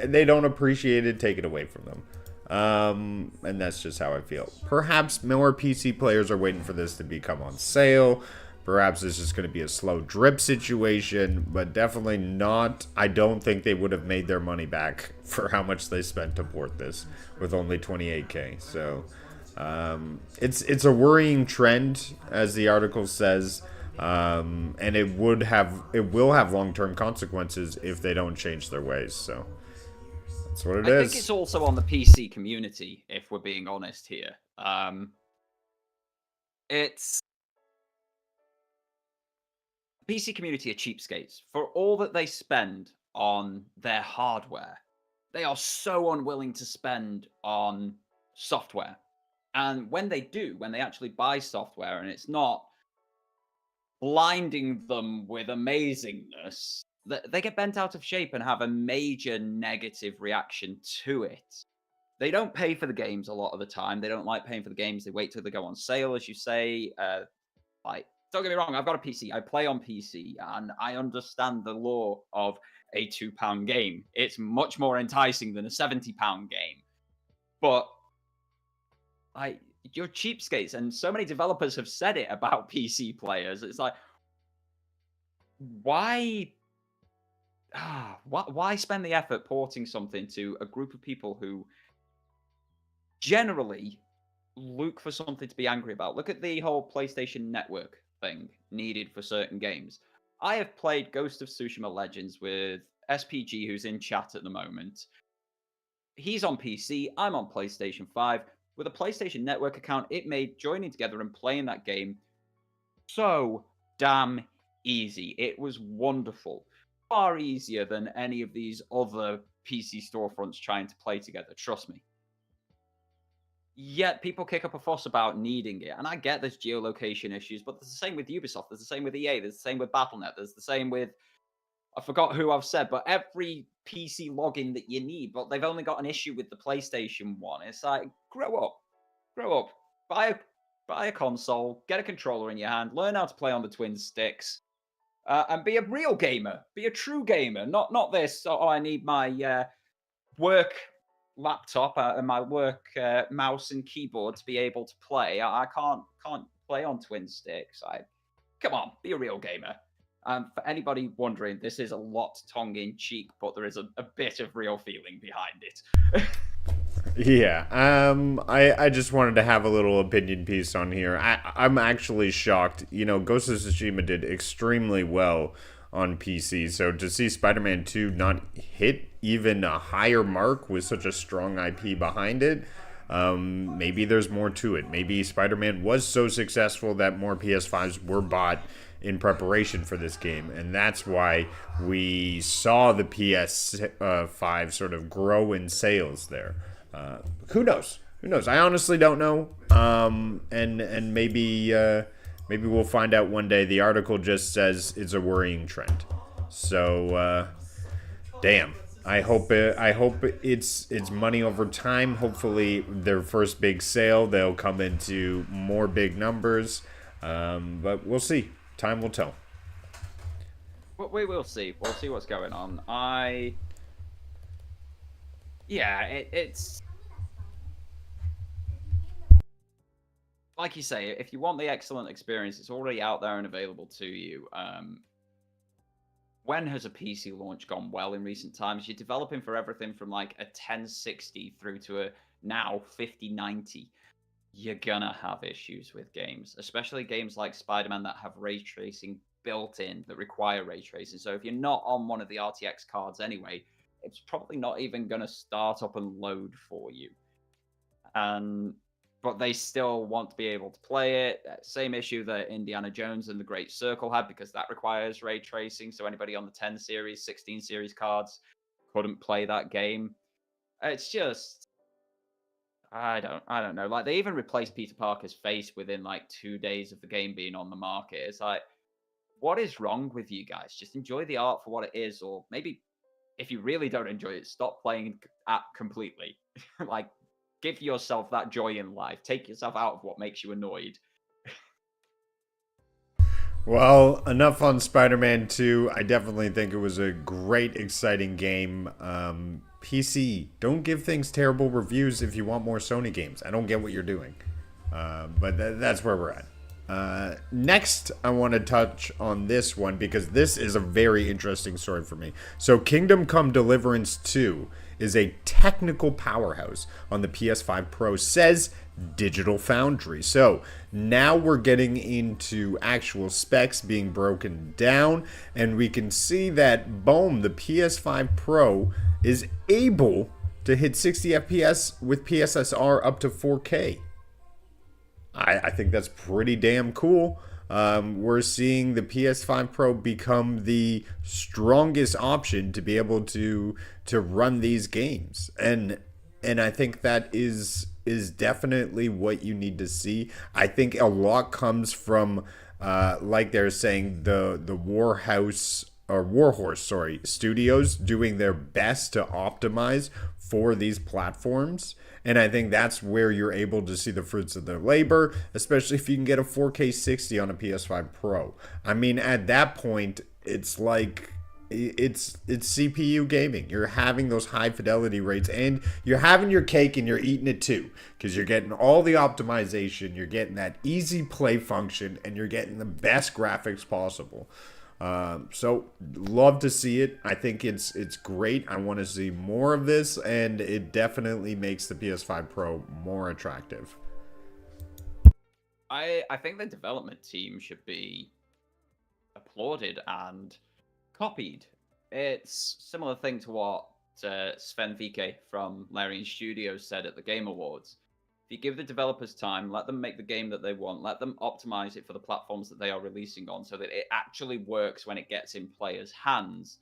they don't appreciate it, take it away from them. And that's just how I feel. Perhaps more PC players are waiting for this to become on sale. Perhaps it's just going to be a slow drip situation, but definitely not. I don't think they would have made their money back for how much they spent to port this with only 28K. So it's a worrying trend, as the article says, and it will have long-term consequences if they don't change their ways. So that's what it is. I think it's also on the PC community, if we're being honest here. It's PC community are cheapskates. For all that they spend on their hardware, they are so unwilling to spend on software. And when they do, when they actually buy software and it's not blinding them with amazingness, they get bent out of shape and have a major negative reaction to it. They don't pay for the games a lot of the time. They don't like paying for the games. They wait till they go on sale, as you say. Don't get me wrong, I've got a PC. I play on PC, and I understand the law of a £2 game. It's much more enticing than a £70 game. But you're cheapskates, and so many developers have said it about PC players. It's like, why spend the effort porting something to a group of people who generally look for something to be angry about? Look at the whole PlayStation Network thing needed for certain games. I have played Ghost of Tsushima Legends with SPG, who's in chat at the moment. He's on PC, I'm on PlayStation 5. with a PlayStation Network account, it made joining together and playing that game so damn easy. It was wonderful. Far easier than any of these other PC storefronts trying to play together, trust me. Yet people kick up a fuss about needing it. And I get there's geolocation issues, but there's the same with Ubisoft, there's the same with EA, there's the same with Battle.net, there's the same with, I forgot who I've said, but every PC login that you need, but they've only got an issue with the PlayStation one. It's like, grow up. Grow up. Buy a console, get a controller in your hand, learn how to play on the twin sticks, and be a real gamer. Be a true gamer. Not this, oh, I need my work laptop and my work mouse and keyboard to be able to play. I can't play on twin sticks. Come on, be a real gamer. For anybody wondering, this is a lot tongue-in-cheek, but there is a bit of real feeling behind it. Yeah, I just wanted to have a little opinion piece on here. I'm actually shocked. You know, Ghost of Tsushima did extremely well on PC, so to see Spider-Man 2 not hit even a higher mark with such a strong IP behind it, maybe there's more to it. Maybe Spider-Man was so successful that more PS5s were bought in preparation for this game, and that's why we saw the PS5 sort of grow in sales there. Who knows? Who knows? I honestly don't know. And maybe we'll find out one day. The article just says it's a worrying trend. So, damn. I hope it's money over time. Hopefully, their first big sale, they'll come into more big numbers. But we'll see. Time will tell. Well, we will see. We'll see what's going on. It's like you say, if you want the excellent experience, it's already out there and available to you. When has a PC launch gone well in recent times? You're developing for everything from like a 1060 through to a now 5090. You're gonna have issues with games, especially games like Spider-Man that have ray tracing built in, that require ray tracing. So if you're not on one of the RTX cards anyway, it's probably not even going to start up and load for you. But they still want to be able to play it. Same issue that Indiana Jones and the Great Circle had, because that requires ray tracing. So anybody on the 10 series, 16 series cards couldn't play that game. It's just, I don't know. Like, they even replaced Peter Parker's face within like 2 days of the game being on the market. It's like, what is wrong with you guys? Just enjoy the art for what it is, or maybe if you really don't enjoy it, stop playing completely. Like, give yourself that joy in life. Take yourself out of what makes you annoyed. Well, enough on Spider-Man 2. I definitely think it was a great, exciting game. PC, don't give things terrible reviews if you want more Sony games. I don't get what you're doing. But that's where we're at. Next, I want to touch on this one because this is a very interesting story for me. So, Kingdom Come Deliverance 2 is a technical powerhouse on the PS5 Pro, says Digital Foundry. So, now we're getting into actual specs being broken down, and we can see that, boom, the PS5 Pro is able to hit 60 FPS with PSSR up to 4K. I think that's pretty damn cool. We're seeing the PS5 Pro become the strongest option to be able to run these games, and I think that is definitely what you need to see. I think a lot comes from, like they're saying, the Warhorse studios doing their best to optimize for these platforms. And I think that's where you're able to see the fruits of their labor, especially if you can get a 4K 60 on a PS5 Pro. I mean, at that point, it's like, it's CPU gaming. You're having those high fidelity rates, and you're having your cake and you're eating it too, because you're getting all the optimization, you're getting that easy play function, and you're getting the best graphics possible. So love to see it. I think it's great. I want to see more of this, and it definitely makes the PS5 Pro more attractive. I think the development team should be applauded and copied. It's a similar thing to what Sven Vike from Larian Studios said at the Game Awards. you give the developers time, let them make the game that they want, let them optimize it for the platforms that they are releasing on so that it actually works when it gets in players' hands,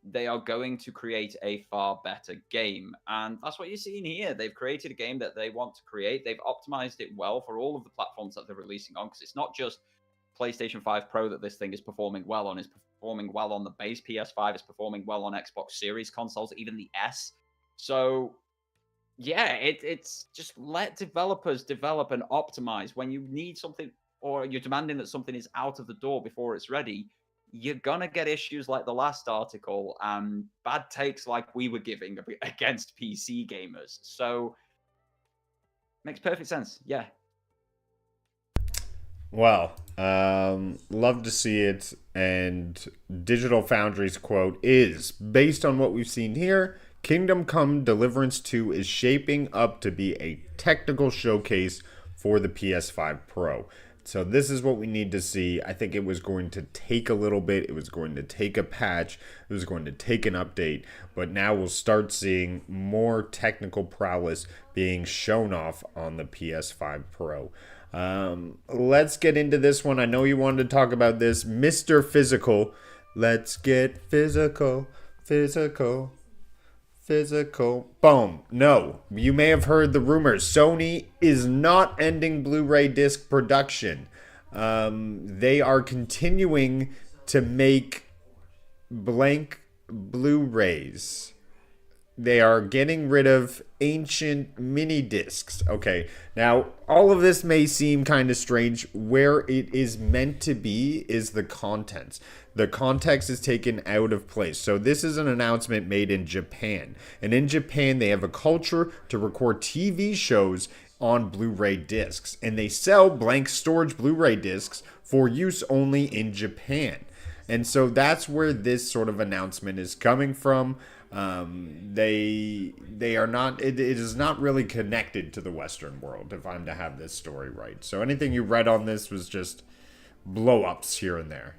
they are going to create a far better game. And that's what you're seeing here. They've created a game that they want to create. They've optimized it well for all of the platforms that they're releasing on, because it's not just PlayStation 5 Pro that this thing is performing well on. It's performing well on the base PS5. It's performing well on Xbox Series consoles, even the S. So yeah, it's just let developers develop and optimize. When you need something or you're demanding that something is out of the door before it's ready, you're gonna get issues like the last article and bad takes like we were giving against PC gamers. So makes perfect sense. Yeah. Well, love to see it. And Digital Foundry's quote is, based on what we've seen here, Kingdom Come Deliverance 2 is shaping up to be a technical showcase for the PS5 Pro. So this is what we need to see. I think it was going to take a little bit. It was going to take a patch. It was going to take an update. But now we'll start seeing more technical prowess being shown off on the PS5 Pro. Let's get into this one. I know you wanted to talk about this. Mr. Physical. Let's get physical. Physical. Boom. No, you may have heard the rumors. Sony is not ending Blu-ray disc production. They are continuing to make blank Blu-rays. They are getting rid of ancient mini discs. Okay, now all of this may seem kind of strange. Where it is meant to be is the contents. The context is taken out of place. So this is an announcement made in Japan. And in Japan, they have a culture to record TV shows on Blu-ray discs. And they sell blank storage Blu-ray discs for use only in Japan. And so that's where this sort of announcement is coming from. They are not, it is not really connected to the Western world, if I'm to have this story right. So anything you read on this was just blow-ups here and there.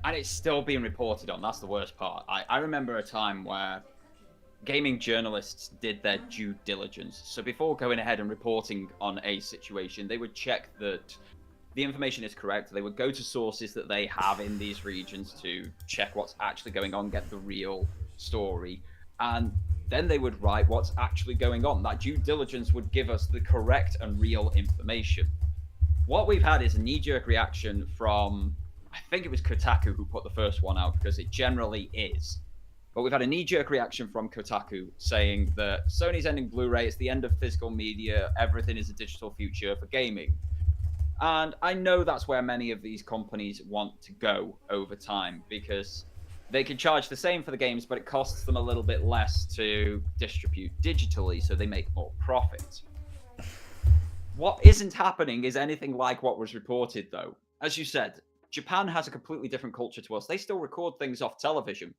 And it's still being reported on. That's the worst part. I remember a time where gaming journalists did their due diligence. So before going ahead and reporting on a situation, they would check that the information is correct. They would go to sources that they have in these regions to check what's actually going on, get the real story. And then they would write what's actually going on. That due diligence would give us the correct and real information. What we've had is a knee-jerk reaction from, I think it was Kotaku who put the first one out, because it generally is. But we've had a knee-jerk reaction from Kotaku saying that Sony's ending Blu-ray, it's the end of physical media, everything is a digital future for gaming. And I know that's where many of these companies want to go over time, because they can charge the same for the games, but it costs them a little bit less to distribute digitally, so they make more profit. What isn't happening is anything like what was reported, though. As you said, Japan has a completely different culture to us. They still record things off television.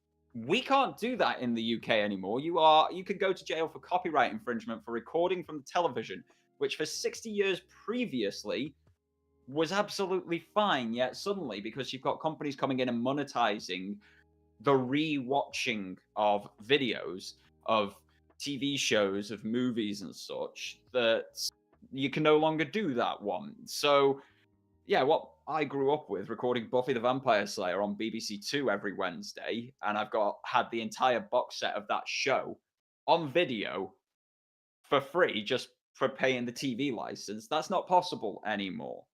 We can't do that in the UK anymore. You could go to jail for copyright infringement for recording from the television, which for 60 years previously was absolutely fine. Yet suddenly, because you've got companies coming in and monetizing the re-watching of videos, of TV shows, of movies and such, that you can no longer do that one. So yeah, what I grew up with, recording Buffy the Vampire Slayer on BBC Two every Wednesday, and I've had the entire box set of that show on video for free just for paying the TV license. That's not possible anymore.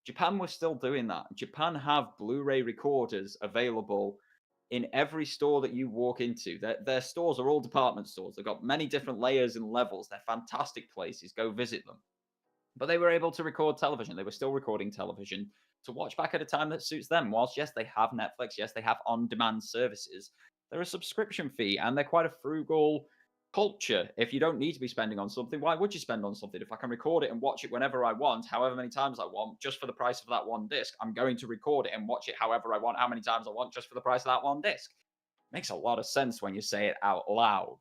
Japan was still doing that. Japan have Blu-ray recorders available in every store that you walk into. Their stores are all department stores. They've got many different layers and levels. They're fantastic places. Go visit them. But they were able to record television. They were still recording television to watch back at a time that suits them. Whilst, yes, they have Netflix, yes, they have on-demand services, they're a subscription fee, and they're quite a frugal culture. If you don't need to be spending on something, why would you spend on something? If I can record it and watch it whenever I want, however many times I want, just for the price of that one disc, I'm going to record it and watch it however I want, how many times I want, just for the price of that one disc. Makes a lot of sense when you say it out loud.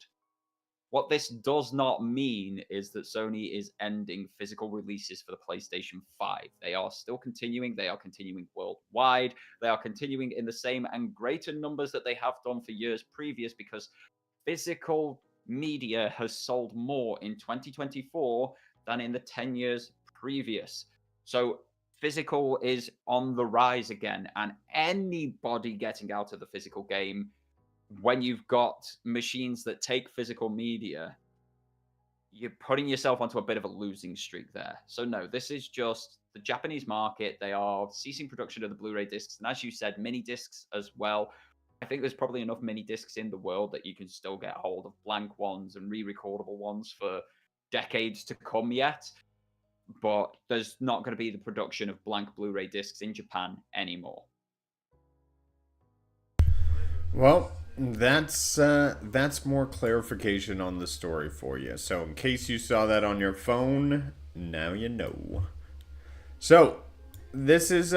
What this does not mean is that Sony is ending physical releases for the PlayStation 5. They are still continuing. They are continuing worldwide. They are continuing in the same and greater numbers that they have done for years previous, because physical media has sold more in 2024 than in the 10 years previous. So physical is on the rise again, and anybody getting out of the physical game, when you've got machines that take physical media, you're putting yourself onto a bit of a losing streak there. So no, this is just the Japanese market. They are ceasing production of the Blu-ray discs, and as you said, mini discs as well. I think there's probably enough mini discs in the world that you can still get hold of blank ones and re-recordable ones for decades to come yet. But there's not going to be the production of blank Blu-ray discs in Japan anymore. Well, that's more clarification on the story for you. So in case you saw that on your phone, now you know. So this is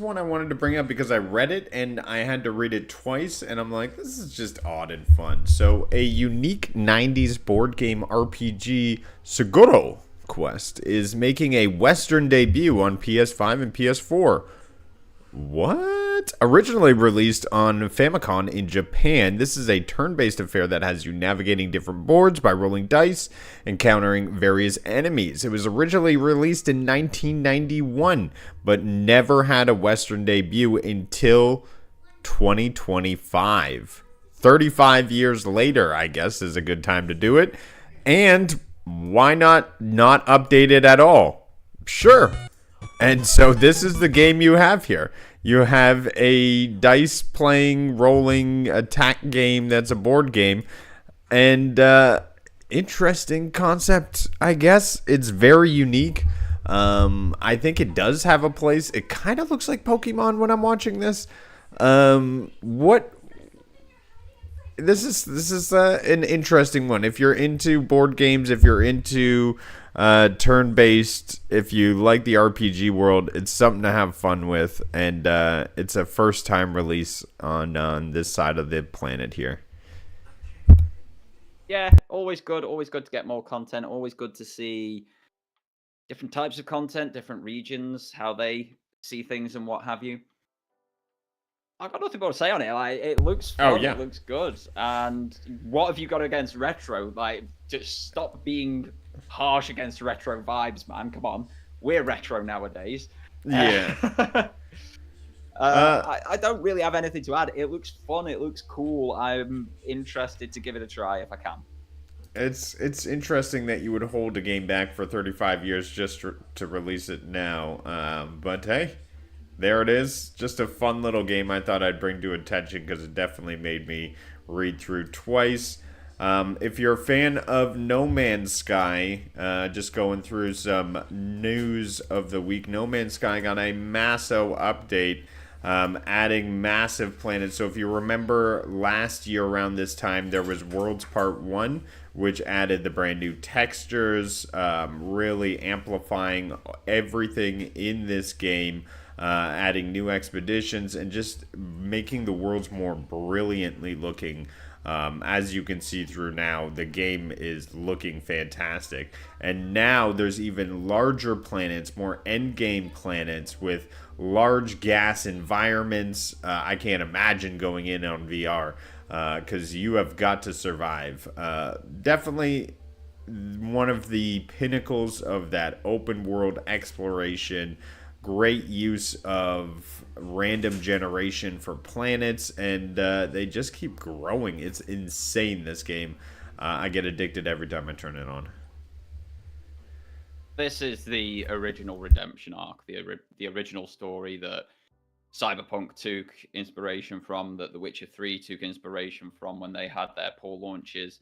one I wanted to bring up because I read it and I had to read it twice, and I'm like, this is just odd and fun. So a unique 90s board game RPG, Seguro Quest, is making a Western debut on PS5 and PS4. What? Originally released on Famicom in Japan, this is a turn-based affair that has you navigating different boards by rolling dice, encountering various enemies. It was originally released in 1991, but never had a Western debut until 2025. 35 years later, I guess, is a good time to do it. And why not update it at all? Sure. And so this is the game you have here. You have a dice playing, rolling attack game that's a board game. And interesting concept, I guess. It's very unique. I think it does have a place. It kind of looks like Pokemon when I'm watching this. This is an interesting one. If you're into board games, if you're into turn-based, if you like the RPG world, it's something to have fun with, and it's a first-time release on this side of the planet here. Yeah, always good to get more content, always good to see different types of content, different regions, how they see things and what have you. I've got nothing more to say on it. Like, it looks fun, Oh, yeah. It looks good. And what have you got against retro? Like, just stop being harsh against retro vibes, man. Come on. We're retro nowadays. Yeah. I don't really have anything to add. It looks fun. It looks cool. I'm interested to give it a try if I can. It's interesting that you would hold a game back for 35 years just to release it now. But hey, there it is. Just a fun little game I thought I'd bring to attention because it definitely made me read through twice. If you're a fan of No Man's Sky, just going through some news of the week, No Man's Sky got a massive update, adding massive planets. So if you remember last year around this time, there was Worlds Part 1, which added the brand new textures, really amplifying everything in this game. Adding new expeditions and just making the worlds more brilliantly looking. As you can see through now, the game is looking fantastic. And now there's even larger planets, more endgame planets with large gas environments. I can't imagine going in on VR because you have got to survive. Definitely one of the pinnacles of that open world exploration. Great use of random generation for planets, and they just keep growing. It's insane, this game. I get addicted every time I turn it on. This is the original redemption arc, the original story that Cyberpunk took inspiration from, that The Witcher 3 took inspiration from when they had their poor launches.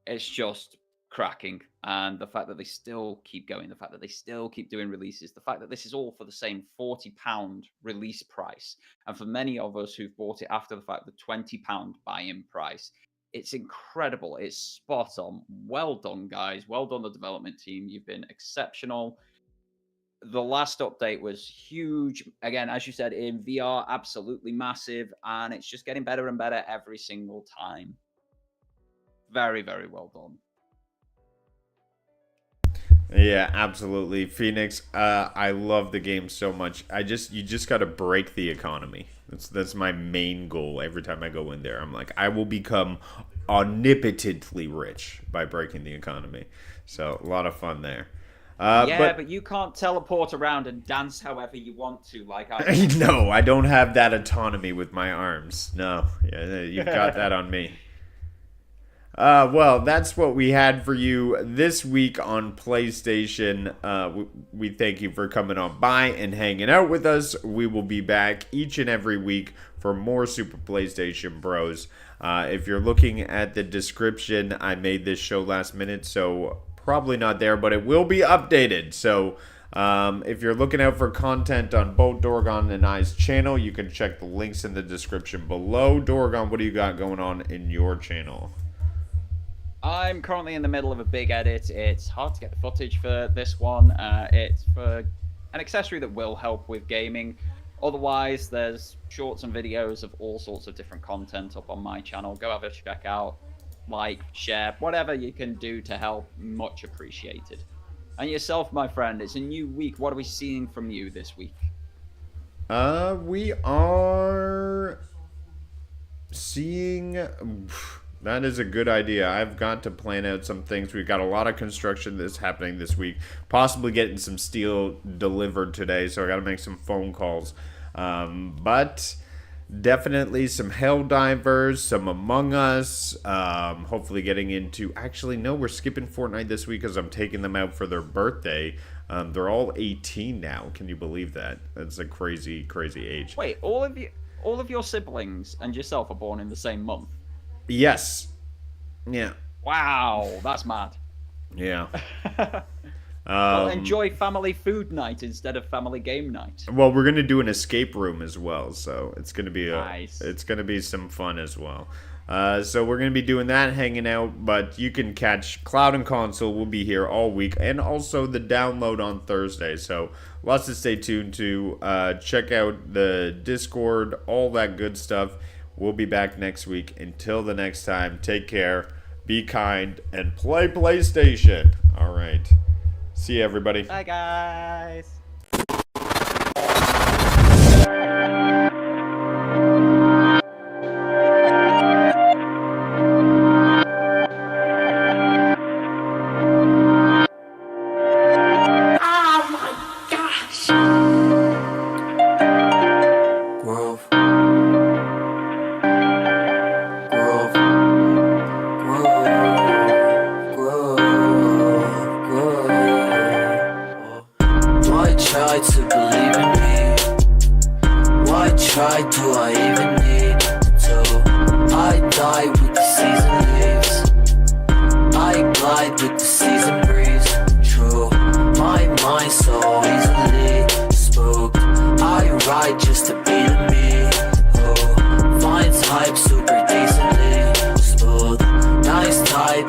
It's just cracking, and the fact that they still keep going, the fact that they still keep doing releases, the fact that this is all for the same £40 release price, and for many of us who've bought it after the fact, the £20 buy-in price, it's incredible. It's spot on. Well done, guys. Well done, the development team. You've been exceptional. The last update was huge. Again, as you said, in VR, absolutely massive, and it's just getting better and better every single time. Very, very well done. Yeah, absolutely. Phoenix, I love the game so much. You just got to break the economy. That's my main goal every time I go in there. I'm like, I will become omnipotently rich by breaking the economy. So, a lot of fun there. But you can't teleport around and dance however you want to, like I do. No, I don't have that autonomy with my arms. No, yeah, you've got that on me. Well, that's what we had for you this week on PlayStation. We thank you for coming on by and hanging out with us. We will be back each and every week for more Super PlayStation Bros. If you're looking at the description, I made this show last minute, so probably not there, but it will be updated. So if you're looking out for content on both Dorgon and I's channel, you can check the links in the description below. Dorgon, what do you got going on in your channel? I'm currently in the middle of a big edit. It's hard to get the footage for this one. It's for an accessory that will help with gaming. Otherwise, there's shorts and videos of all sorts of different content up on my channel. Go have a check out, like, share, whatever you can do to help. Much appreciated. And yourself, my friend, it's a new week. What are we seeing from you this week? We are seeing... That is a good idea. I've got to plan out some things. We've got a lot of construction that's happening this week. Possibly getting some steel delivered today, so I got to make some phone calls. But definitely some Helldivers, some Among Us. Hopefully getting into... Actually, no, we're skipping Fortnite this week because I'm taking them out for their birthday. They're all 18 now. Can you believe that? That's a crazy, crazy age. Wait, all of your siblings and yourself are born in the same month? Yes. Yeah. Wow, that's mad. Yeah. Well, enjoy family food night instead of family game night. Well, we're gonna do an escape room as well, so it's gonna be nice. It's gonna be some fun as well. So we're gonna be doing that, hanging out. But you can catch Cloud&Console. We'll be here all week, and also the download on Thursday. So lots to stay tuned to. Check out the Discord, all that good stuff. We'll be back next week. Until the next time, take care, be kind, and play PlayStation. All right. See you, everybody. Bye, guys.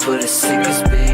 But as sick as me.